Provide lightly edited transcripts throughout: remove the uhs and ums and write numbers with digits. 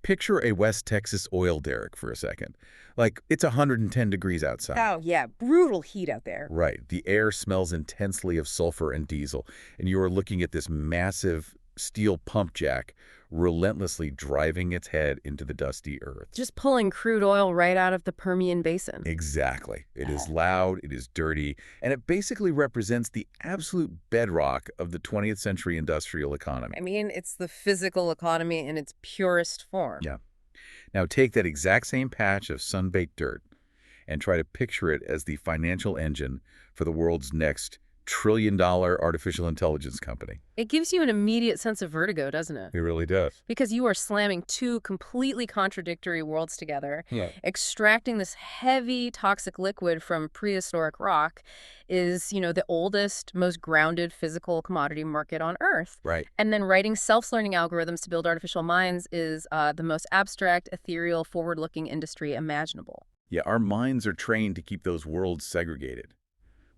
Picture a West Texas oil derrick for a second. Like, it's 110 degrees outside. Oh, yeah, brutal heat out there. Right. The air smells intensely of sulfur and diesel, and you are looking at this massive steel pump jack relentlessly driving its head into the dusty earth. Just pulling crude oil right out of the Permian Basin. Exactly. It is loud, it is dirty, and it basically represents the absolute bedrock of the 20th century industrial economy. I mean, it's the physical economy in its purest form. Yeah. Now take that exact same patch of sun-baked dirt and try to picture it as the financial engine for the world's next trillion-dollar artificial intelligence company. It gives you an immediate sense of vertigo, doesn't it? It really does. Because you are slamming two completely contradictory worlds together. Yeah. Extracting this heavy toxic liquid from prehistoric rock is, the oldest, most grounded physical commodity market on Earth. Right. And then writing self-learning algorithms to build artificial minds is the most abstract, ethereal, forward-looking industry imaginable. Yeah, our minds are trained to keep those worlds segregated.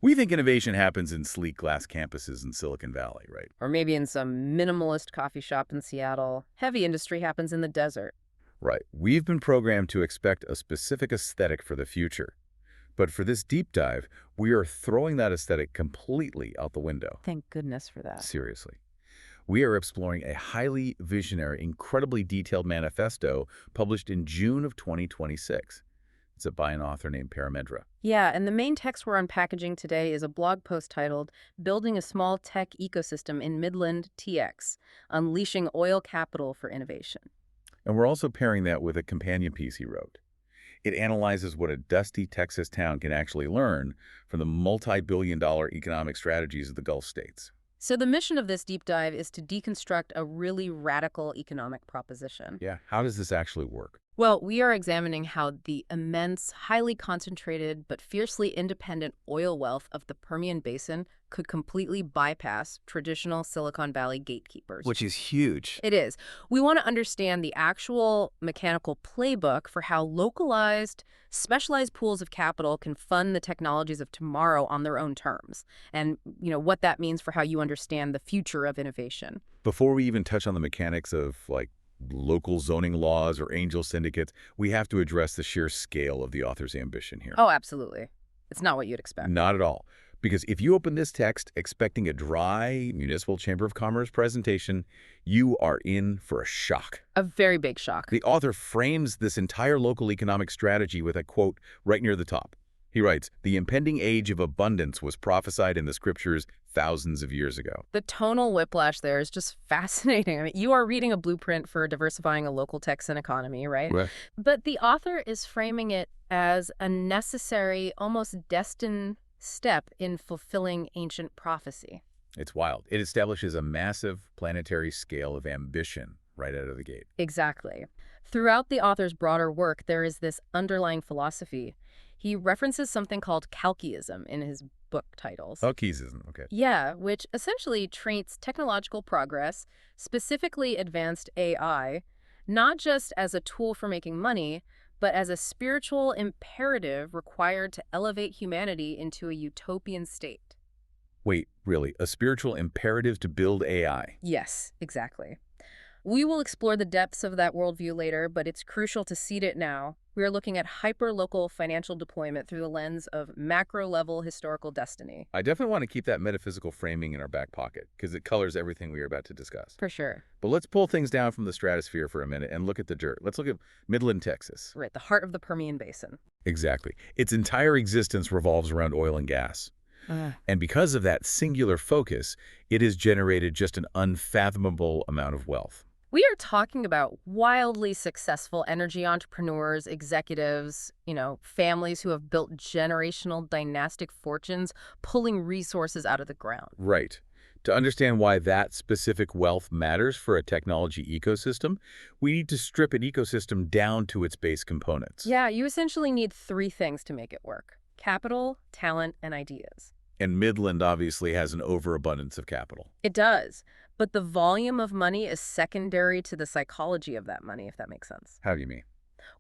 We think innovation happens in sleek glass campuses in Silicon Valley, right? Or maybe in some minimalist coffee shop in Seattle. Heavy industry happens in the desert. Right. We've been programmed to expect a specific aesthetic for the future. But for this deep dive, we are throwing that aesthetic completely out the window. Thank goodness for that. Seriously. We are exploring a highly visionary, incredibly detailed manifesto published in June of 2026. It's by an author named Paramedra. Yeah, and the main text we're unpackaging today is a blog post titled Building a Small Tech Ecosystem in Midland, TX, Unleashing Oil Capital for Innovation. And we're also pairing that with a companion piece he wrote. It analyzes what a dusty Texas town can actually learn from the multi-billion-dollar economic strategies of the Gulf states. So the mission of this deep dive is to deconstruct a really radical economic proposition. Yeah, how does this actually work? Well, we are examining how the immense, highly concentrated, but fiercely independent oil wealth of the Permian Basin could completely bypass traditional Silicon Valley gatekeepers. Which is huge. It is. We want to understand the actual mechanical playbook for how localized, specialized pools of capital can fund the technologies of tomorrow on their own terms. And, what that means for how you understand the future of innovation. Before we even touch on the mechanics of, local zoning laws or angel syndicates, we have to address the sheer scale of the author's ambition here. Oh, absolutely. It's not what you'd expect. Not at all. Because if you open this text expecting a dry Municipal Chamber of Commerce presentation, you are in for a shock. A very big shock. The author frames this entire local economic strategy with a quote right near the top. He writes, "The impending age of abundance was prophesied in the scriptures thousands of years ago." The tonal whiplash there is just fascinating. I mean, you are reading a blueprint for diversifying a local Texan economy, right? Right. But the author is framing it as a necessary, almost destined step in fulfilling ancient prophecy. It's wild. It establishes a massive planetary scale of ambition right out of the gate. Exactly. Throughout the author's broader work, there is this underlying philosophy. He references something called calquism in his book titles. Calquism, okay. Yeah, which essentially treats technological progress, specifically advanced AI, not just as a tool for making money, but as a spiritual imperative required to elevate humanity into a utopian state. Wait, really? A spiritual imperative to build AI? Yes, exactly. We will explore the depths of that worldview later, but it's crucial to seed it now. We are looking at hyper-local financial deployment through the lens of macro-level historical destiny. I definitely want to keep that metaphysical framing in our back pocket because it colors everything we are about to discuss. For sure. But let's pull things down from the stratosphere for a minute and look at the dirt. Let's look at Midland, Texas. Right, the heart of the Permian Basin. Exactly. Its entire existence revolves around oil and gas. And because of that singular focus, it has generated just an unfathomable amount of wealth. We are talking about wildly successful energy entrepreneurs, executives, families who have built generational dynastic fortunes, pulling resources out of the ground. Right. To understand why that specific wealth matters for a technology ecosystem, we need to strip an ecosystem down to its base components. Yeah, you essentially need three things to make it work: capital, talent, and ideas. And Midland obviously has an overabundance of capital. It does. But the volume of money is secondary to the psychology of that money, if that makes sense. How do you mean?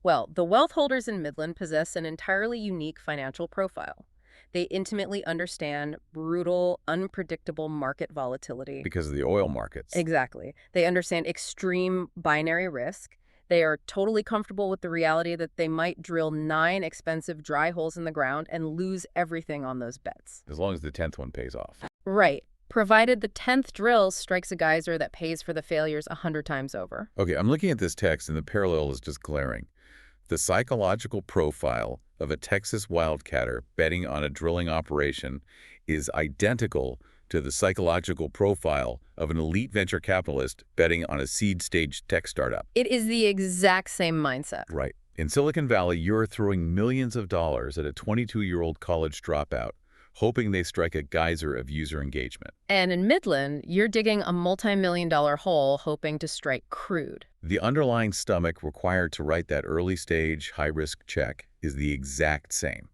Well, the wealth holders in Midland possess an entirely unique financial profile. They intimately understand brutal, unpredictable market volatility. Because of the oil markets. Exactly. They understand extreme binary risk. They are totally comfortable with the reality that they might drill 9 expensive dry holes in the ground and lose everything on those bets. As long as the 10th one pays off. Right. Provided the 10th drill strikes a geyser that pays for the failures 100 times over. Okay, I'm looking at this text, and the parallel is just glaring. The psychological profile of a Texas wildcatter betting on a drilling operation is identical to the psychological profile of an elite venture capitalist betting on a seed-stage tech startup. It is the exact same mindset. Right. In Silicon Valley, you're throwing millions of dollars at a 22-year-old college dropout, hoping they strike a geyser of user engagement. And in Midland, you're digging a multi-million-dollar hole hoping to strike crude. The underlying stomach required to write that early-stage, high-risk check is the exact same.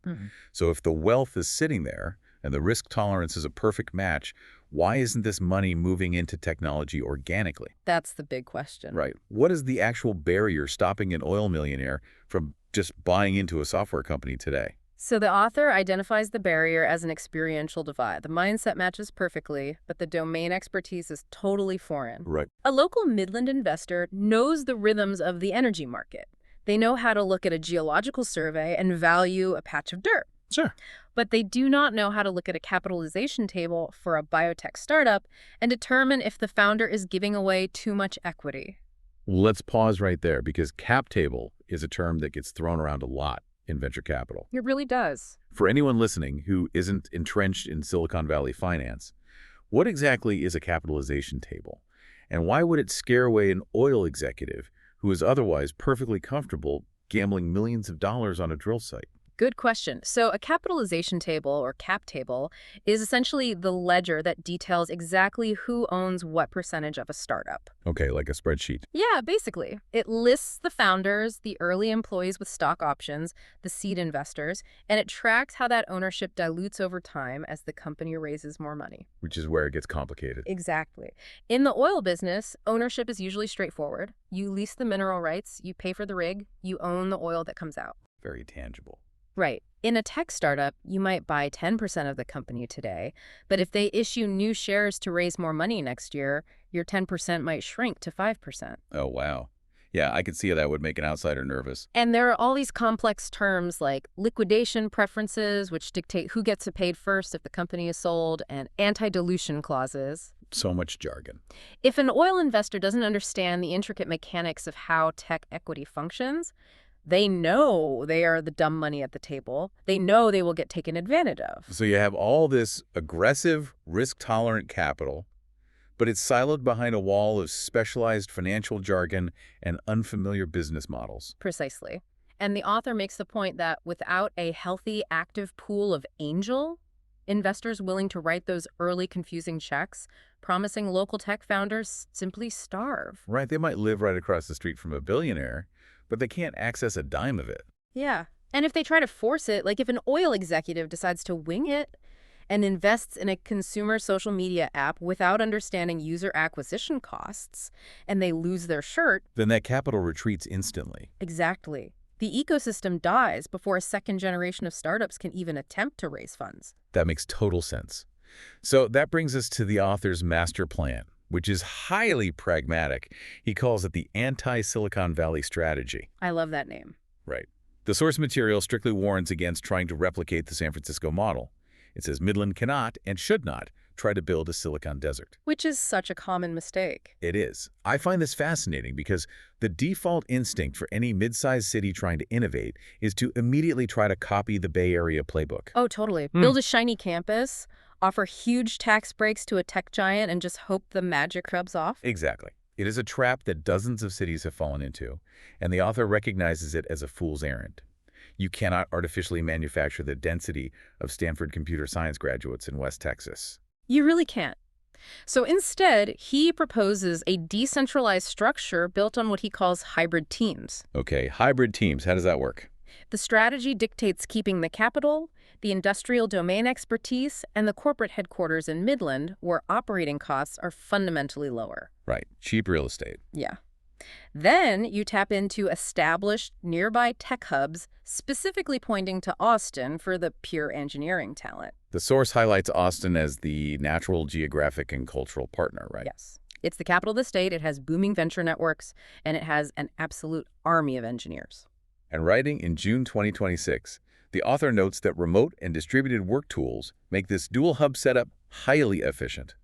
So if the wealth is sitting there and the risk tolerance is a perfect match, why isn't this money moving into technology organically? That's the big question. Right. What is the actual barrier stopping an oil millionaire from just buying into a software company today? So the author identifies the barrier as an experiential divide. The mindset matches perfectly, but the domain expertise is totally foreign. Right. A local Midland investor knows the rhythms of the energy market. They know how to look at a geological survey and value a patch of dirt. Sure. But they do not know how to look at a capitalization table for a biotech startup and determine if the founder is giving away too much equity. Let's pause right there, because cap table is a term that gets thrown around a lot in venture capital. It really does. For anyone listening who isn't entrenched in Silicon Valley finance, what exactly is a capitalization table? And why would it scare away an oil executive who is otherwise perfectly comfortable gambling millions of dollars on a drill site? Good question. So a capitalization table, or cap table, is essentially the ledger that details exactly who owns what percentage of a startup. Okay, like a spreadsheet. Yeah, basically. It lists the founders, the early employees with stock options, the seed investors, and it tracks how that ownership dilutes over time as the company raises more money. Which is where it gets complicated. Exactly. In the oil business, ownership is usually straightforward. You lease the mineral rights, you pay for the rig, you own the oil that comes out. Very tangible. Right. In a tech startup, you might buy 10% of the company today, but if they issue new shares to raise more money next year, your 10% might shrink to 5%. Oh, wow. Yeah, I could see how that would make an outsider nervous. And there are all these complex terms like liquidation preferences, which dictate who gets paid first if the company is sold, and anti-dilution clauses. So much jargon. If an oil investor doesn't understand the intricate mechanics of how tech equity functions, they know they are the dumb money at the table. They know they will get taken advantage of. So you have all this aggressive, risk-tolerant capital, but it's siloed behind a wall of specialized financial jargon and unfamiliar business models. Precisely. And the author makes the point that without a healthy, active pool of angel investors willing to write those early confusing checks, promising local tech founders simply starve. Right, they might live right across the street from a billionaire, but they can't access a dime of it. Yeah. And if they try to force it, like if an oil executive decides to wing it and invests in a consumer social media app without understanding user acquisition costs, and they lose their shirt, then that capital retreats instantly. exactly. The ecosystem dies before a second generation of startups can even attempt to raise funds. That makes total sense. So that brings us to the author's master plan, which is highly pragmatic. He calls it the anti-Silicon Valley strategy. I love that name. Right. The source material strictly warns against trying to replicate the San Francisco model. It says Midland cannot and should not try to build a Silicon desert. Which is such a common mistake. It is. I find this fascinating because the default instinct for any mid-sized city trying to innovate is to immediately try to copy the Bay Area playbook. Oh, totally. Build a shiny campus, offer huge tax breaks to a tech giant, and just hope the magic rubs off. Exactly. It is a trap that dozens of cities have fallen into, and the author recognizes it as a fool's errand. You cannot artificially manufacture the density of Stanford computer science graduates in West Texas. You really can't. So instead, he proposes a decentralized structure built on what he calls hybrid teams. Okay, hybrid teams, how does that work? The strategy dictates keeping the capital, the industrial domain expertise, and the corporate headquarters in Midland, where operating costs are fundamentally lower. Right, cheap real estate. Yeah. Then you tap into established nearby tech hubs, specifically pointing to Austin for the pure engineering talent. The source highlights Austin as the natural geographic and cultural partner, right? Yes. It's the capital of the state, it has booming venture networks, and it has an absolute army of engineers. And writing in June 2026, the author notes that remote and distributed work tools make this dual hub setup highly efficient.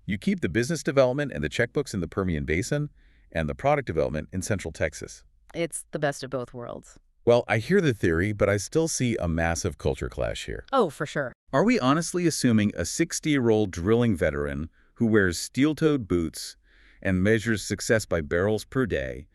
You keep the business development and the checkbooks in the Permian Basin and the product development in Central Texas. It's the best of both worlds. Well, I hear the theory, but I still see a massive culture clash here. Oh, for sure. Are we honestly assuming a 60-year-old drilling veteran who wears steel-toed boots and measures success by barrels per day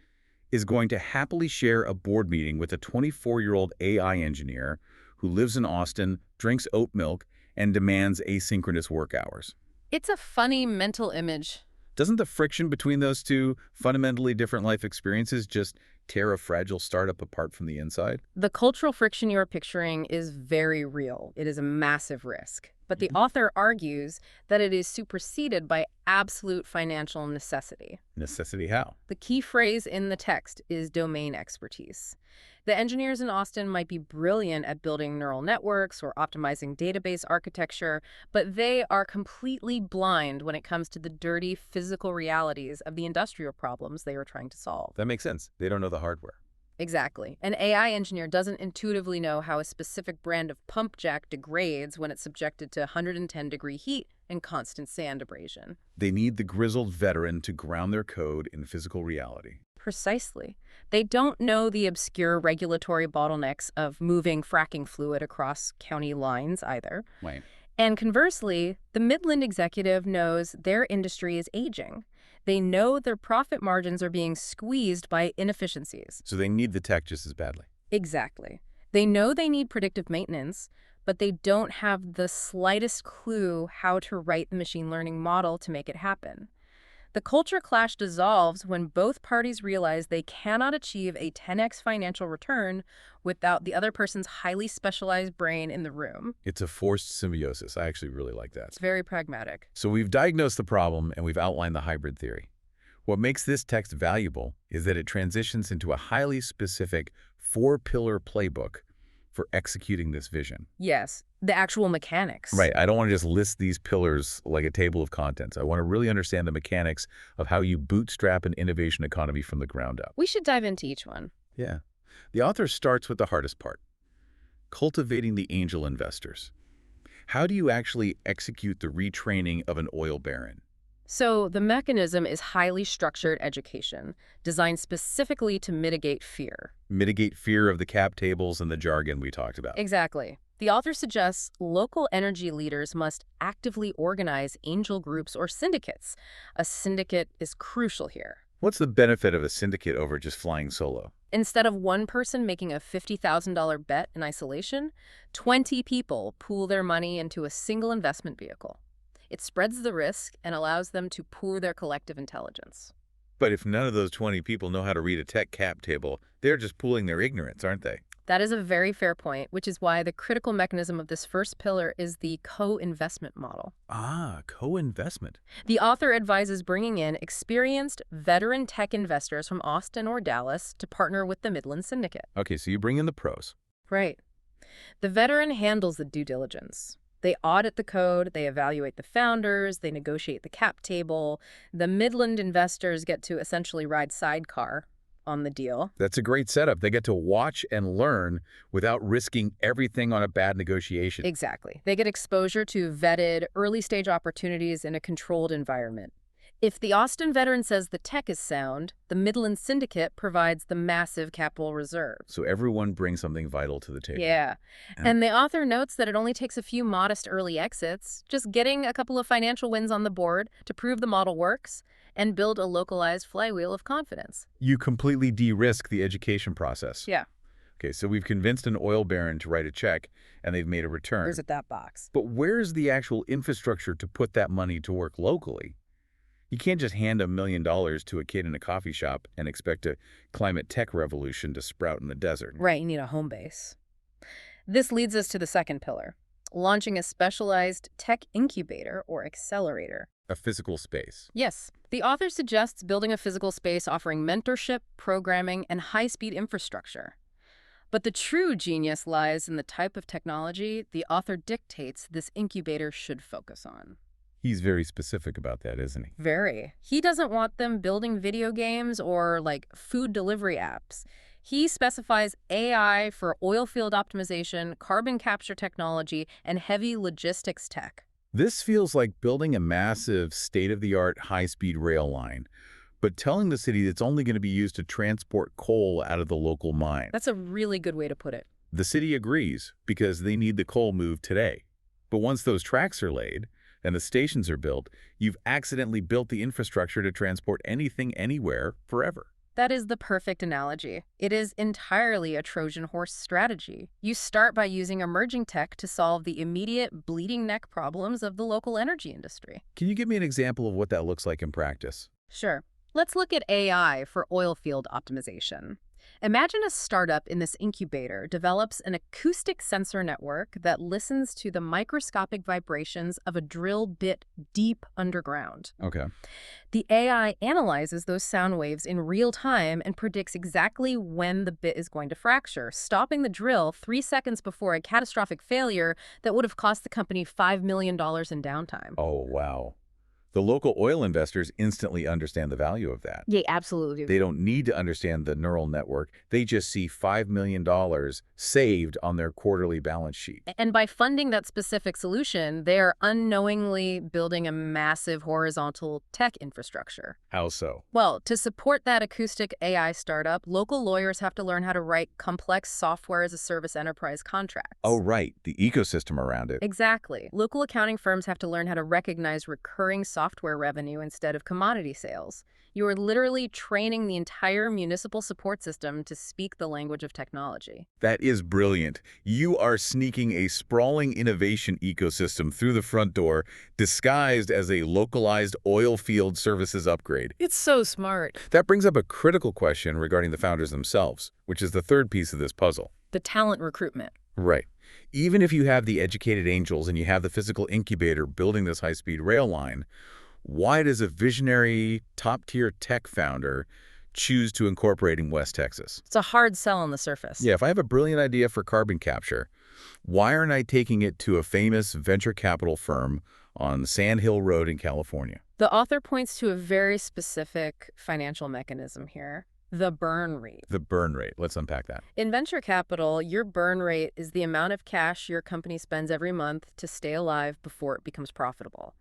is going to happily share a board meeting with a 24-year-old AI engineer who lives in Austin, drinks oat milk, and demands asynchronous work hours? It's a funny mental image. Doesn't the friction between those two fundamentally different life experiences just tear a fragile startup apart from the inside? The cultural friction you're picturing is very real. It is a massive risk. But the author argues that it is superseded by absolute financial necessity. Necessity how? The key phrase in the text is domain expertise. The engineers in Austin might be brilliant at building neural networks or optimizing database architecture, but they are completely blind when it comes to the dirty physical realities of the industrial problems they are trying to solve. That makes sense. They don't know the hardware. Exactly. An AI engineer doesn't intuitively know how a specific brand of pump jack degrades when it's subjected to 110-degree heat and constant sand abrasion. They need the grizzled veteran to ground their code in physical reality. Precisely. They don't know the obscure regulatory bottlenecks of moving fracking fluid across county lines either. Right. And conversely, the Midland executive knows their industry is aging. They know their profit margins are being squeezed by inefficiencies. So they need the tech just as badly. Exactly. They know they need predictive maintenance, but they don't have the slightest clue how to write the machine learning model to make it happen. The culture clash dissolves when both parties realize they cannot achieve a 10x financial return without the other person's highly specialized brain in the room. It's a forced symbiosis. I actually really like that. It's very pragmatic. So we've diagnosed the problem and we've outlined the hybrid theory. What makes this text valuable is that it transitions into a highly specific 4-pillar playbook for executing this vision. Yes, the actual mechanics. Right. I don't want to just list these pillars like a table of contents. I want to really understand the mechanics of how you bootstrap an innovation economy from the ground up. We should dive into each one. Yeah. The author starts with the hardest part, cultivating the angel investors. How do you actually execute the retraining of an oil baron? So the mechanism is highly structured education, designed specifically to mitigate fear. Mitigate fear of the cap tables and the jargon we talked about. Exactly. The author suggests local energy leaders must actively organize angel groups or syndicates. A syndicate is crucial here. What's the benefit of a syndicate over just flying solo? Instead of one person making a $50,000 bet in isolation, 20 people pool their money into a single investment vehicle. It spreads the risk and allows them to pool their collective intelligence. But if none of those 20 people know how to read a tech cap table, they're just pooling their ignorance, aren't they? That is a very fair point, which is why the critical mechanism of this first pillar is the co-investment model. Ah, co-investment. The author advises bringing in experienced, veteran tech investors from Austin or Dallas to partner with the Midland Syndicate. Okay, so you bring in the pros. Right. The veteran handles the due diligence. They audit the code, they evaluate the founders, they negotiate the cap table. The Midland investors get to essentially ride sidecar on the deal. That's a great setup. They get to watch and learn without risking everything on a bad negotiation. Exactly. They get exposure to vetted, early-stage opportunities in a controlled environment. If the Austin veteran says the tech is sound, the Midland Syndicate provides the massive capital reserve. So everyone brings something vital to the table. Yeah. And the author notes that it only takes a few modest early exits, just getting a couple of financial wins on the board to prove the model works and build a localized flywheel of confidence. You completely de-risk the education process. Yeah. Okay, so we've convinced an oil baron to write a check, and they've made a return. There's that box. But where's the actual infrastructure to put that money to work locally? You can't just hand $1 million to a kid in a coffee shop and expect a climate tech revolution to sprout in the desert. Right, you need a home base. This leads us to the second pillar, launching a specialized tech incubator or accelerator. A physical space. Yes. The author suggests building a physical space offering mentorship, programming, and high-speed infrastructure. But the true genius lies in the type of technology the author dictates this incubator should focus on. He's very specific about that, isn't he? Very. He doesn't want them building video games or like food delivery apps. He specifies AI for oil field optimization, carbon capture technology, and heavy logistics tech. This feels like building a massive, state-of-the-art high-speed rail line, but telling the city it's only going to be used to transport coal out of the local mine. That's a really good way to put it. The city agrees because they need the coal moved today. But once those tracks are laid and the stations are built, you've accidentally built the infrastructure to transport anything anywhere forever. That is the perfect analogy. It is entirely a Trojan horse strategy. You start by using emerging tech to solve the immediate bleeding neck problems of the local energy industry. Can you give me an example of what that looks like in practice? Sure. Let's look at AI for oil field optimization. Imagine a startup in this incubator develops an acoustic sensor network that listens to the microscopic vibrations of a drill bit deep underground. Okay. The AI analyzes those sound waves in real time and predicts exactly when the bit is going to fracture, stopping the drill 3 seconds before a catastrophic failure that would have cost the company $5 million in downtime. Oh, wow. The local oil investors instantly understand the value of that. Yeah, absolutely. They don't need to understand the neural network. They just see $5 million saved on their quarterly balance sheet. And by funding that specific solution, they are unknowingly building a massive horizontal tech infrastructure. How so? Well, to support that acoustic AI startup, local lawyers have to learn how to write complex software as a service enterprise contracts. Oh, right. The ecosystem around it. Exactly. Local accounting firms have to learn how to recognize recurring software revenue instead of commodity sales. You are literally training the entire municipal support system to speak the language of technology. That is brilliant. You are sneaking a sprawling innovation ecosystem through the front door, disguised as a localized oil field services upgrade. It's so smart. That brings up a critical question regarding the founders themselves, which is the third piece of this puzzle. The talent recruitment. Right. Even if you have the educated angels and you have the physical incubator building this high-speed rail line, why does a visionary, top-tier tech founder choose to incorporate in West Texas? It's a hard sell on the surface. Yeah, if I have a brilliant idea for carbon capture, why aren't I taking it to a famous venture capital firm on Sand Hill Road in California? The author points to a very specific financial mechanism here. The burn rate. The burn rate. Let's unpack that. In venture capital, your burn rate is the amount of cash your company spends every month to stay alive before it becomes profitable.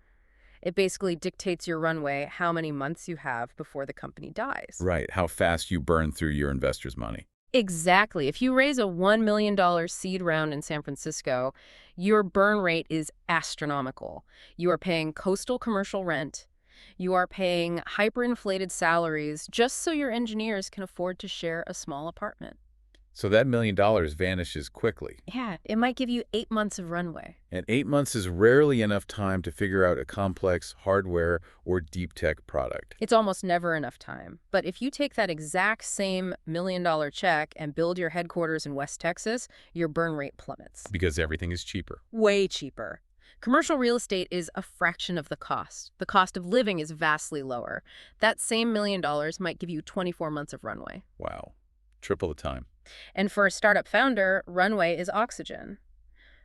It basically dictates your runway, how many months you have before the company dies. Right. How fast you burn through your investors' money. Exactly. If you raise a $1 million seed round in San Francisco, your burn rate is astronomical. You are paying coastal commercial rent. You are paying hyperinflated salaries just so your engineers can afford to share a small apartment. So that $1 million vanishes quickly. Yeah, it might give you 8 months of runway. And 8 months is rarely enough time to figure out a complex hardware or deep tech product. It's almost never enough time. But if you take that exact same $1 million check and build your headquarters in West Texas, your burn rate plummets. Because everything is cheaper. Way cheaper. Commercial real estate is a fraction of the cost. The cost of living is vastly lower. That same $1 million might give you 24 months of runway. Wow. Triple the time. And for a startup founder, runway is oxygen.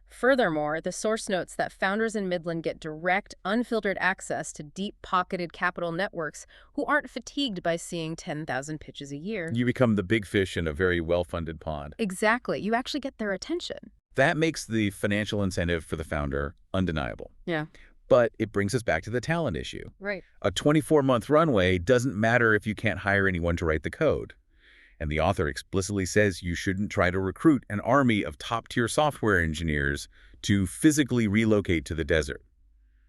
Furthermore, the source notes that founders in Midland get direct, unfiltered access to deep-pocketed capital networks who aren't fatigued by seeing 10,000 pitches a year. You become the big fish in a very well-funded pond. Exactly. You actually get their attention. That makes the financial incentive for the founder undeniable. Yeah. But it brings us back to the talent issue. Right. A 24-month runway doesn't matter if you can't hire anyone to write the code. And the author explicitly says you shouldn't try to recruit an army of top-tier software engineers to physically relocate to the desert.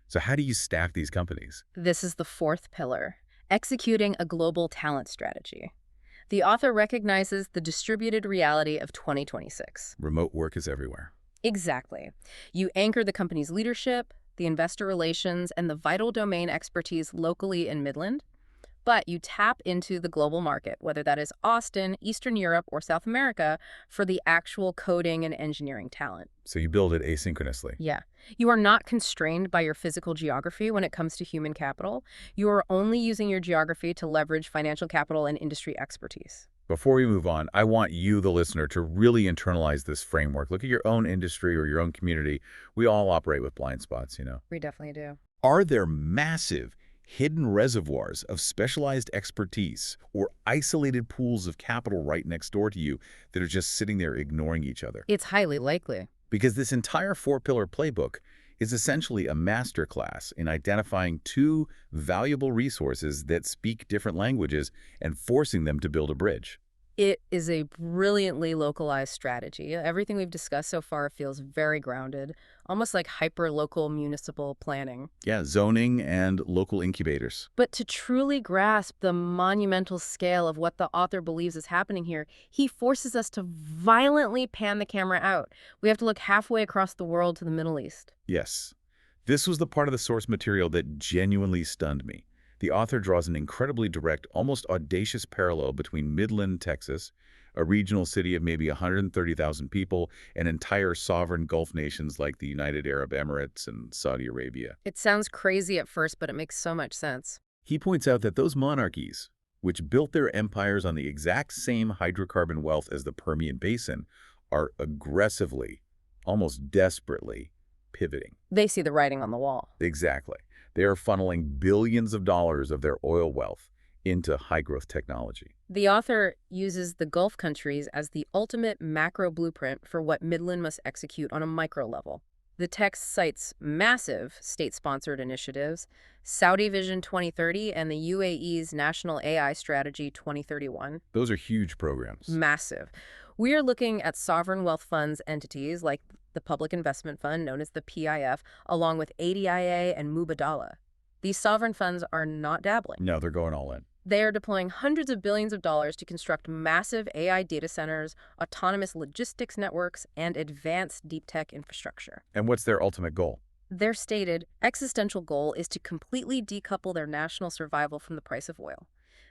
So how do you staff these companies? This is the fourth pillar, executing a global talent strategy. The author recognizes the distributed reality of 2026. Remote work is everywhere. Exactly. You anchor the company's leadership, the investor relations, and the vital domain expertise locally in Midland. But you tap into the global market, whether that is Austin, Eastern Europe, or South America, for the actual coding and engineering talent. So you build it asynchronously. Yeah. You are not constrained by your physical geography when it comes to human capital. You are only using your geography to leverage financial capital and industry expertise. Before we move on, I want you, the listener, to really internalize this framework. Look at your own industry or your own community. We all operate with blind spots, you know. We definitely do. Are there massive, hidden reservoirs of specialized expertise or isolated pools of capital right next door to you that are just sitting there ignoring each other? It's highly likely. Because this entire four-pillar playbook is essentially a masterclass in identifying two valuable resources that speak different languages and forcing them to build a bridge. It is a brilliantly localized strategy. Everything we've discussed so far feels very grounded, almost like hyper-local municipal planning. Yeah, zoning and local incubators. But to truly grasp the monumental scale of what the author believes is happening here, he forces us to violently pan the camera out. We have to look halfway across the world to the Middle East. Yes. This was the part of the source material that genuinely stunned me. The author draws an incredibly direct, almost audacious parallel between Midland, Texas, a regional city of maybe 130,000 people, and entire sovereign Gulf nations like the United Arab Emirates and Saudi Arabia. It sounds crazy at first, but it makes so much sense. He points out that those monarchies, which built their empires on the exact same hydrocarbon wealth as the Permian Basin, are aggressively, almost desperately, pivoting. They see the writing on the wall. Exactly. They are funneling billions of dollars of their oil wealth into high-growth technology. The author uses the Gulf countries as the ultimate macro blueprint for what Midland must execute on a micro level. The text cites massive state-sponsored initiatives, Saudi Vision 2030 and the UAE's National AI Strategy 2031. Those are huge programs. Massive. We are looking at sovereign wealth funds entities like the Public Investment Fund, known as the PIF, along with ADIA and Mubadala. These sovereign funds are not dabbling. No, they're going all in. They are deploying hundreds of billions of dollars to construct massive AI data centers, autonomous logistics networks, and advanced deep tech infrastructure. And what's their ultimate goal? Their stated existential goal is to completely decouple their national survival from the price of oil.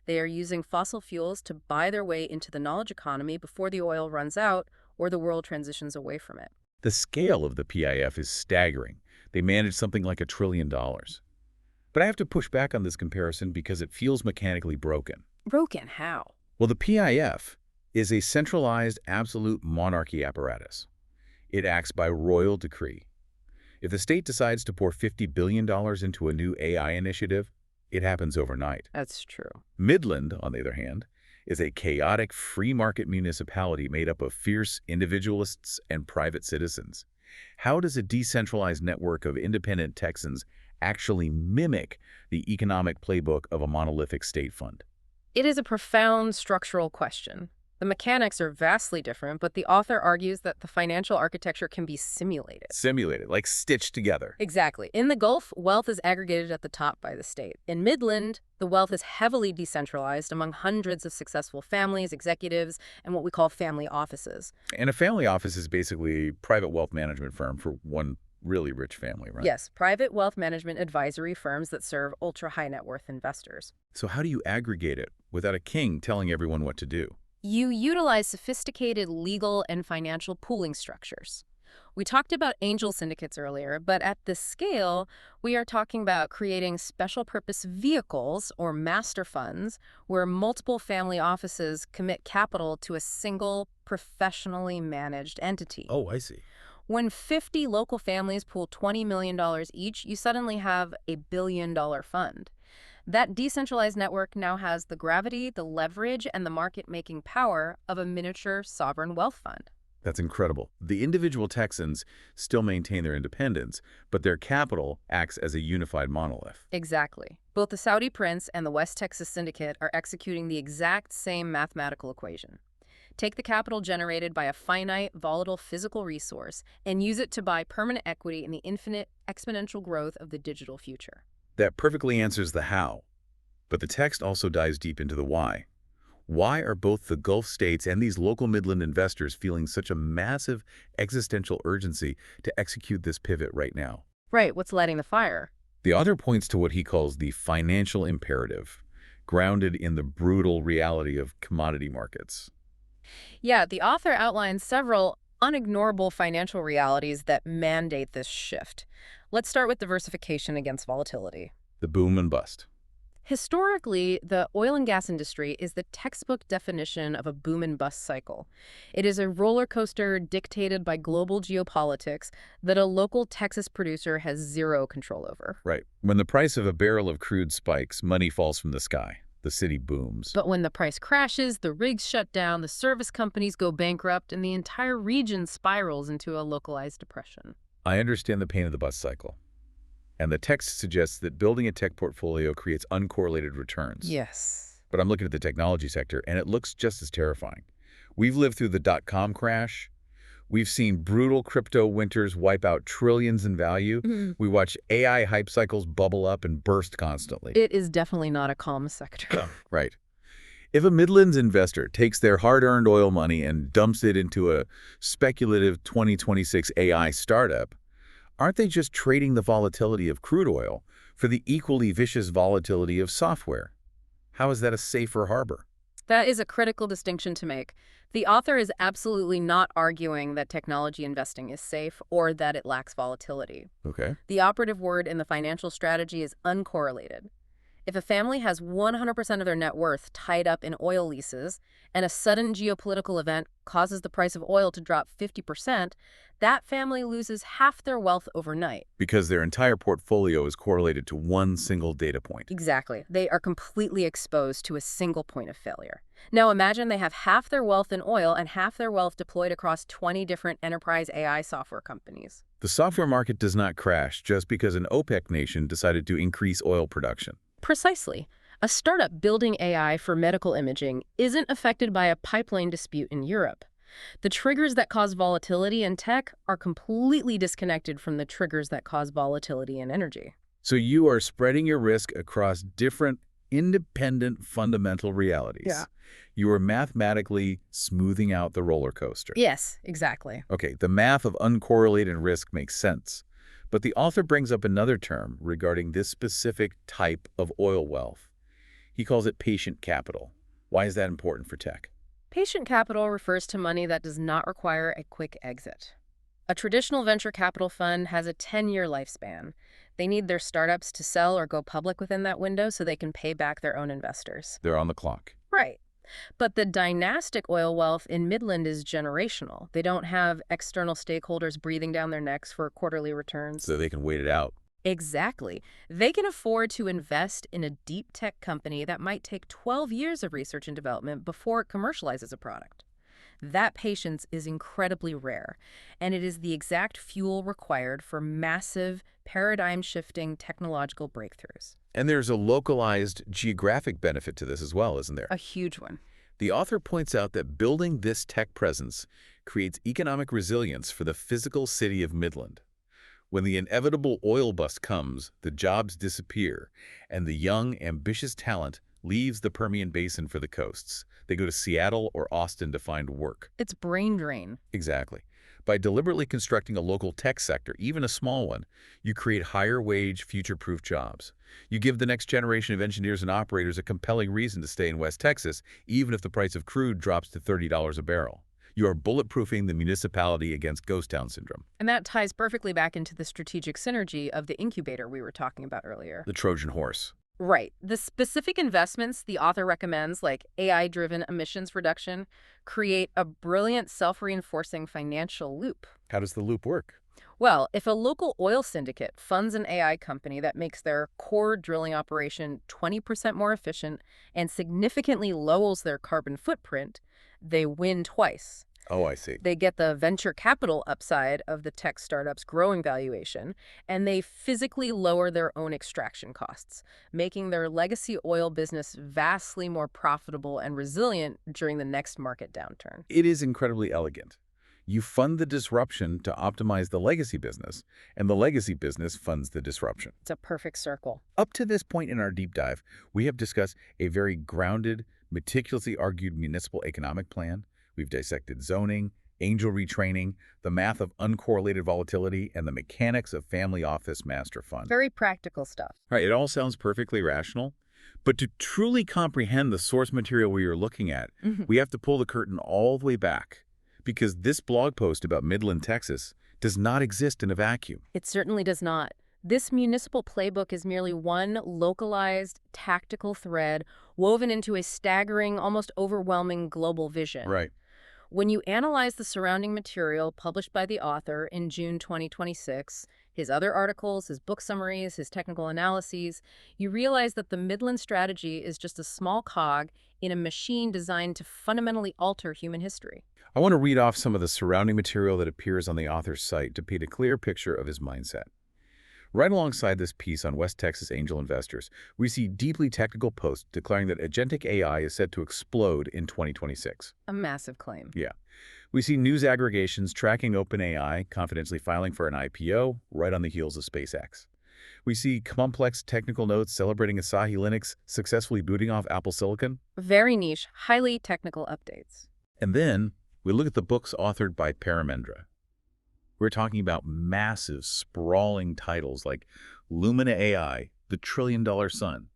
They are using fossil fuels to buy their way into the knowledge economy before the oil runs out or the world transitions away from it. The scale of the PIF is staggering. They manage something like $1 trillion. But I have to push back on this comparison because it feels mechanically broken. Broken how? Well, the PIF is a centralized absolute monarchy apparatus. It acts by royal decree. If the state decides to pour $50 billion into a new AI initiative, it happens overnight. That's true. Midland, on the other hand, is a chaotic free market municipality made up of fierce individualists and private citizens. How does a decentralized network of independent Texans actually mimic the economic playbook of a monolithic state fund? It is a profound structural question. The mechanics are vastly different, but the author argues that the financial architecture can be simulated. Simulated, like stitched together. Exactly. In the Gulf, wealth is aggregated at the top by the state. In Midland, the wealth is heavily decentralized among hundreds of successful families, executives, and what we call family offices. And a family office is basically a private wealth management firm for one really rich family, right? Yes, private wealth management advisory firms that serve ultra-high net worth investors. So how do you aggregate it without a king telling everyone what to do? You utilize sophisticated legal and financial pooling structures. We talked about angel syndicates earlier, but at this scale, we are talking about creating special purpose vehicles or master funds where multiple family offices commit capital to a single professionally managed entity. Oh, I see. When 50 local families pool $20 million each, you suddenly have a billion-dollar fund. That decentralized network now has the gravity, the leverage, and the market-making power of a miniature sovereign wealth fund. That's incredible. The individual Texans still maintain their independence, but their capital acts as a unified monolith. Exactly. Both the Saudi Prince and the West Texas Syndicate are executing the exact same mathematical equation. Take the capital generated by a finite, volatile physical resource and use it to buy permanent equity in the infinite, exponential growth of the digital future. That perfectly answers the how, but the text also dives deep into the why. Why are both the Gulf states and these local Midland investors feeling such a massive existential urgency to execute this pivot right now? Right, what's lighting the fire? The author points to what he calls the financial imperative, grounded in the brutal reality of commodity markets. Yeah, the author outlines several unignorable financial realities that mandate this shift. Let's start with diversification against volatility. The boom and bust. Historically, the oil and gas industry is the textbook definition of a boom and bust cycle. It is a roller coaster dictated by global geopolitics that a local Texas producer has zero control over. Right. When the price of a barrel of crude spikes, money falls from the sky. The city booms. But when the price crashes, the rigs shut down, the service companies go bankrupt, and the entire region spirals into a localized depression. I understand the pain of the bust cycle. And the text suggests that building a tech portfolio creates uncorrelated returns. Yes. But I'm looking at the technology sector, and it looks just as terrifying. We've lived through the dot-com crash. We've seen brutal crypto winters wipe out trillions in value. We watch AI hype cycles bubble up and burst constantly. It is definitely not a calm sector. Right. If a Midlands investor takes their hard-earned oil money and dumps it into a speculative 2026 AI startup, aren't they just trading the volatility of crude oil for the equally vicious volatility of software? How is that a safer harbor? That is a critical distinction to make. The author is absolutely not arguing that technology investing is safe or that it lacks volatility. Okay. The operative word in the financial strategy is uncorrelated. If a family has 100% of their net worth tied up in oil leases and a sudden geopolitical event causes the price of oil to drop 50%, that family loses half their wealth overnight. Because their entire portfolio is correlated to one single data point. Exactly. They are completely exposed to a single point of failure. Now imagine they have half their wealth in oil and half their wealth deployed across 20 different enterprise AI software companies. The software market does not crash just because an OPEC nation decided to increase oil production. Precisely. A startup building AI for medical imaging isn't affected by a pipeline dispute in Europe. The triggers that cause volatility in tech are completely disconnected from the triggers that cause volatility in energy. So you are spreading your risk across different, independent, fundamental realities. Yeah. You are mathematically smoothing out the roller coaster. Yes, exactly. Okay, the math of uncorrelated risk makes sense. But the author brings up another term regarding this specific type of oil wealth. He calls it patient capital. Why is that important for tech? Patient capital refers to money that does not require a quick exit. A traditional venture capital fund has a 10-year lifespan. They need their startups to sell or go public within that window so they can pay back their own investors. They're on the clock. Right. But the dynastic oil wealth in Midland is generational. They don't have external stakeholders breathing down their necks for quarterly returns. So they can wait it out. Exactly. They can afford to invest in a deep tech company that might take 12 years of research and development before it commercializes a product. That patience is incredibly rare, and it is the exact fuel required for massive, paradigm-shifting technological breakthroughs. And there's a localized geographic benefit to this as well, isn't there? A huge one. The author points out that building this tech presence creates economic resilience for the physical city of Midland. When the inevitable oil bust comes, the jobs disappear, and the young, ambitious talent leaves the Permian Basin for the coasts. They go to Seattle or Austin to find work. It's brain drain. Exactly. By deliberately constructing a local tech sector, even a small one, you create higher-wage, future-proof jobs. You give the next generation of engineers and operators a compelling reason to stay in West Texas, even if the price of crude drops to $30 a barrel. You are bulletproofing the municipality against ghost town syndrome. And that ties perfectly back into the strategic synergy of the incubator we were talking about earlier. The Trojan horse. Right. The specific investments the author recommends, like AI-driven emissions reduction, create a brilliant self-reinforcing financial loop. How does the loop work? Well, if a local oil syndicate funds an AI company that makes their core drilling operation 20% more efficient and significantly lowers their carbon footprint, they win twice. Oh, I see. They get the venture capital upside of the tech startup's growing valuation, and they physically lower their own extraction costs, making their legacy oil business vastly more profitable and resilient during the next market downturn. It is incredibly elegant. You fund the disruption to optimize the legacy business, and the legacy business funds the disruption. It's a perfect circle. Up to this point in our deep dive, we have discussed a very grounded, meticulously argued municipal economic plan. We've dissected zoning, angel retraining, the math of uncorrelated volatility, and the mechanics of family office master fund. Very practical stuff. Right, it all sounds perfectly rational, but to truly comprehend the source material we are looking at, we have to pull the curtain all the way back, because this blog post about Midland, Texas, does not exist in a vacuum. It certainly does not. This municipal playbook is merely one localized, tactical thread woven into a staggering, almost overwhelming global vision. Right. When you analyze the surrounding material published by the author in June 2026, his other articles, his book summaries, his technical analyses, you realize that the Midland strategy is just a small cog in a machine designed to fundamentally alter human history. I want to read off some of the surrounding material that appears on the author's site to paint a clear picture of his mindset. Right alongside this piece on West Texas angel investors, we see deeply technical posts declaring that agentic AI is set to explode in 2026. A massive claim. Yeah. We see news aggregations tracking OpenAI, confidentially filing for an IPO, right on the heels of SpaceX. We see complex technical notes celebrating Asahi Linux successfully booting off Apple Silicon. Very niche, highly technical updates. And then we look at the books authored by Paramendra. We're talking about massive, sprawling titles like Lumina AI, The Trillion-Dollar Sun,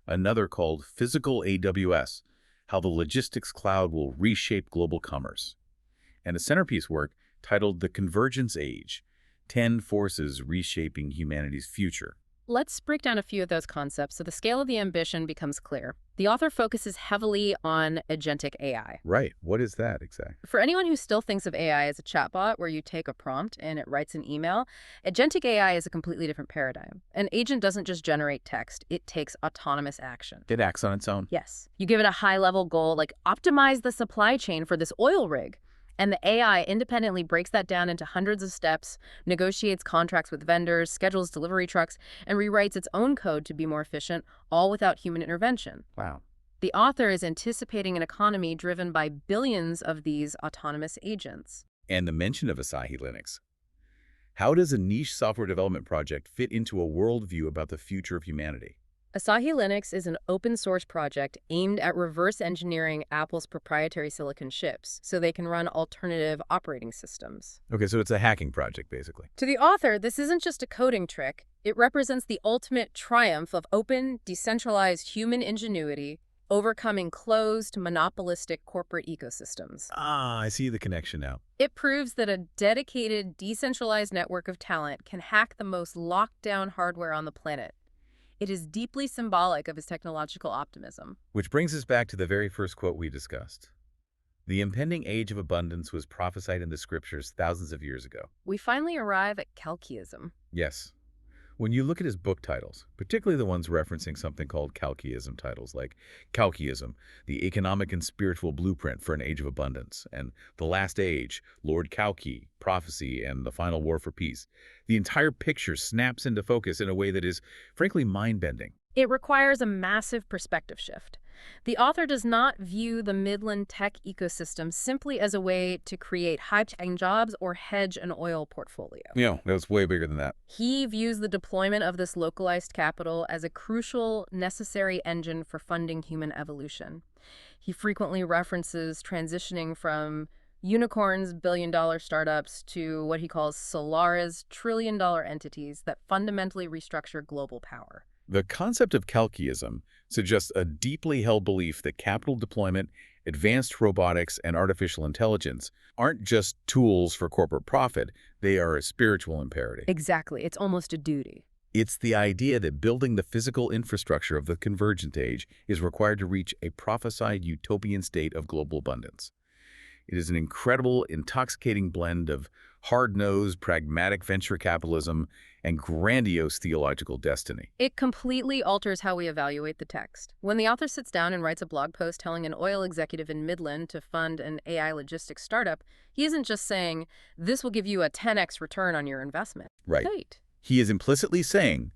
another called Physical AWS, How the Logistics Cloud Will Reshape Global Commerce, and a centerpiece work titled The Convergence Age, 10 Forces Reshaping Humanity's Future. Let's break down a few of those concepts so the scale of the ambition becomes clear. The author focuses heavily on agentic AI. Right. What is that exactly? For anyone who still thinks of AI as a chatbot where you take a prompt and it writes an email, agentic AI is a completely different paradigm. An agent doesn't just generate text, it takes autonomous action. It acts on its own. Yes. You give it a high-level goal like optimize the supply chain for this oil rig. And the AI independently breaks that down into hundreds of steps, negotiates contracts with vendors, schedules delivery trucks, and rewrites its own code to be more efficient, all without human intervention. Wow. The author is anticipating an economy driven by billions of these autonomous agents. And the mention of Asahi Linux. How does a niche software development project fit into a worldview about the future of humanity? Asahi Linux is an open-source project aimed at reverse engineering Apple's proprietary silicon chips so they can run alternative operating systems. Okay, so it's a hacking project, basically. To the author, this isn't just a coding trick. It represents the ultimate triumph of open, decentralized human ingenuity, overcoming closed, monopolistic corporate ecosystems. Ah, I see the connection now. It proves that a dedicated, decentralized network of talent can hack the most locked-down hardware on the planet. It is deeply symbolic of his technological optimism. Which brings us back to the very first quote we discussed. The impending age of abundance was prophesied in the scriptures thousands of years ago. We finally arrive at Kalkiism. Yes. When you look at his book titles, particularly the ones referencing something called Kalkiism titles, like Kalkiism, the economic and spiritual blueprint for an age of abundance, and The Last Age, Lord Kalki, Prophecy, and the Final War for Peace, the entire picture snaps into focus in a way that is, frankly, mind-bending. It requires a massive perspective shift. The author does not view the Midland tech ecosystem simply as a way to create high-paying jobs or hedge an oil portfolio. Yeah, that was way bigger than that. He views the deployment of this localized capital as a crucial, necessary engine for funding human evolution. He frequently references transitioning from unicorns, billion-dollar startups, to what he calls Solara's trillion-dollar entities that fundamentally restructure global power. The concept of Kalkiism suggests a deeply held belief that capital deployment, advanced robotics, and artificial intelligence aren't just tools for corporate profit, they are a spiritual imperative. Exactly. It's almost a duty. It's the idea that building the physical infrastructure of the convergent age is required to reach a prophesied utopian state of global abundance. It is an incredible, intoxicating blend of hard-nosed, pragmatic venture capitalism and grandiose theological destiny. It completely alters how we evaluate the text. When the author sits down and writes a blog post telling an oil executive in Midland to fund an AI logistics startup, he isn't just saying, this will give you a 10x return on your investment. Right. Right. He is implicitly saying,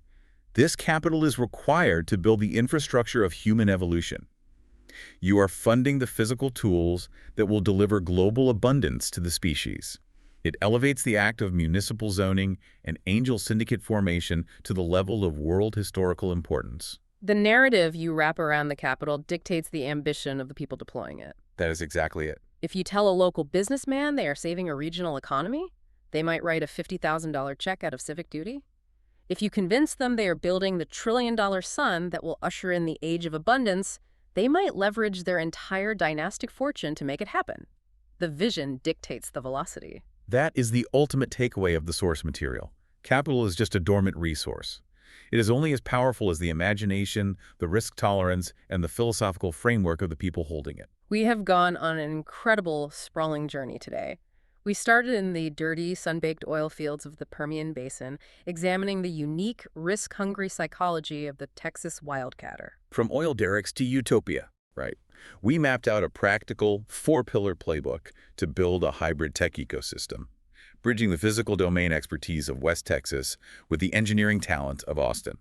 this capital is required to build the infrastructure of human evolution. You are funding the physical tools that will deliver global abundance to the species. It elevates the act of municipal zoning and angel syndicate formation to the level of world historical importance. The narrative you wrap around the capital dictates the ambition of the people deploying it. That is exactly it. If you tell a local businessman they are saving a regional economy, they might write a $50,000 check out of civic duty. If you convince them they are building the trillion-dollar sun that will usher in the age of abundance, they might leverage their entire dynastic fortune to make it happen. The vision dictates the velocity. That is the ultimate takeaway of the source material. Capital is just a dormant resource. It is only as powerful as the imagination, the risk tolerance, and the philosophical framework of the people holding it. We have gone on an incredible, sprawling journey today. We started in the dirty, sun-baked oil fields of the Permian Basin, examining the unique, risk-hungry psychology of the Texas wildcatter. From oil derricks to utopia, right? We mapped out a practical, four-pillar playbook to build a hybrid tech ecosystem, bridging the physical domain expertise of West Texas with the engineering talent of Austin.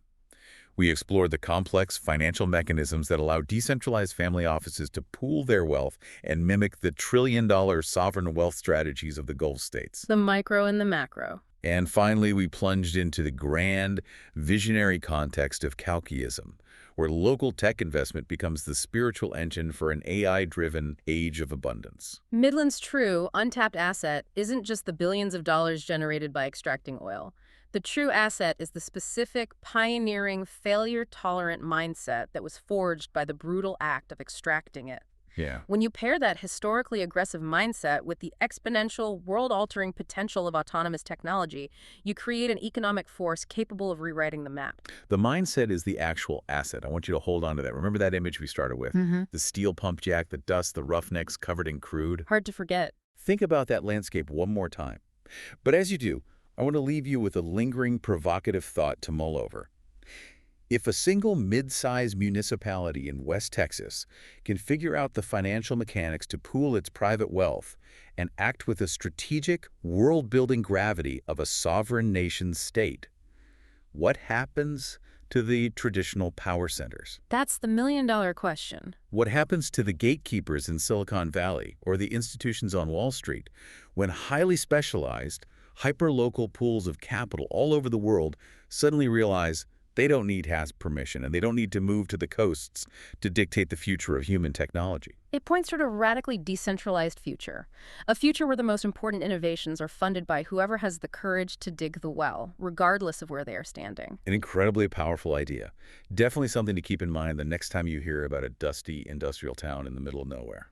We explored the complex financial mechanisms that allow decentralized family offices to pool their wealth and mimic the trillion-dollar sovereign wealth strategies of the Gulf states. The micro and the macro. And finally, we plunged into the grand, visionary context of Kalkiism, where local tech investment becomes the spiritual engine for an AI-driven age of abundance. Midland's true, untapped asset isn't just the billions of dollars generated by extracting oil. The true asset is the specific, pioneering, failure-tolerant mindset that was forged by the brutal act of extracting it. Yeah. When you pair that historically aggressive mindset with the exponential, world-altering potential of autonomous technology, you create an economic force capable of rewriting the map. The mindset is the actual asset. I want you to hold on to that. Remember that image we started with? The steel pump jack, the dust, the roughnecks covered in crude? Hard to forget. Think about that landscape one more time. But as you do, I want to leave you with a lingering, provocative thought to mull over. If a single mid-sized municipality in West Texas can figure out the financial mechanics to pool its private wealth and act with the strategic, world-building gravity of a sovereign nation-state, what happens to the traditional power centers? That's the million-dollar question. What happens to the gatekeepers in Silicon Valley or the institutions on Wall Street when highly specialized, hyper-local pools of capital all over the world suddenly realize they don't need HASP permission and they don't need to move to the coasts to dictate the future of human technology? It points toward a radically decentralized future, a future where the most important innovations are funded by whoever has the courage to dig the well, regardless of where they are standing. An incredibly powerful idea. Definitely something to keep in mind the next time you hear about a dusty industrial town in the middle of nowhere.